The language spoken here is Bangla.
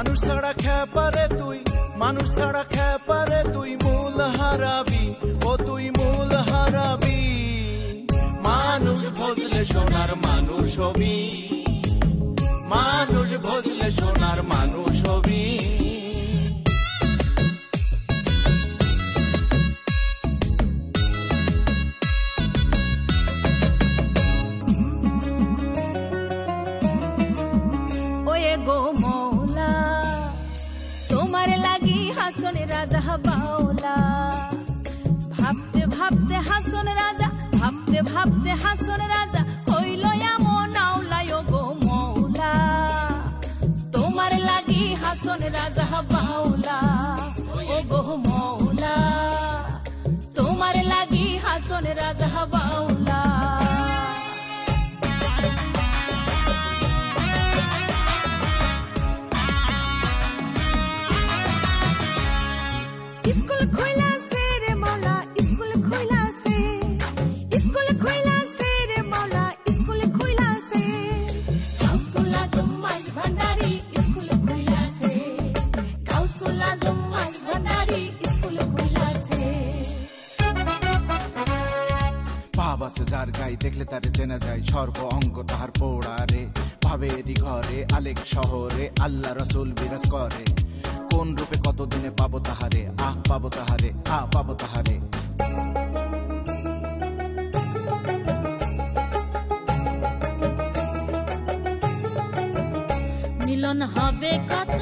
মানুষ ছাড়া খেপারে তুই, মানুষ ছাড়া খেপারে তুই মূল হারাবি, ও তুই মূল হারাবি। মানুষ ভজলে সোনার মানুষ হবি, মানুষ ভজলে সোনার মানুষ হবি। ওয়ে গো মৌলা তোমার লাগি হাসন রাজা বাউলা, ভাবতে ভাবতে হাসন রাজা, ভাবতে ভাবতে হাসন রাজা হইল এমন আওলা। ও গো মৌলা তোমার লাগি হাসন রাজা বাউলা, ও গো মৌলা তোমার লাগি হাসন রাজা বাউলা। স্কুল খুইলাছে রে মাওলা, স্কুল খুইলাছে, স্কুল খুইলাছে রে মাওলা, স্কুল খুইলাছে। কাউসুল আজম মাঝ ভান্ডারি স্কুল খুইলাছে, কাউসুল আজম মাঝ ভান্ডারি স্কুল খুইলাছে। বাবা সে যার গাই দেখলে তারে চেনা যায়, সর্ব অঙ্গ তাহার পোড়া রে। ভাবেরই ঘরে আলেক শহরে আল্লাহ রসুল বিরাজ করে, কোন রূপে কতদিনে পাবো তাহারে, আহ পাবো তাহারে, আহ পাবো তাহারে। মিলন হবে কত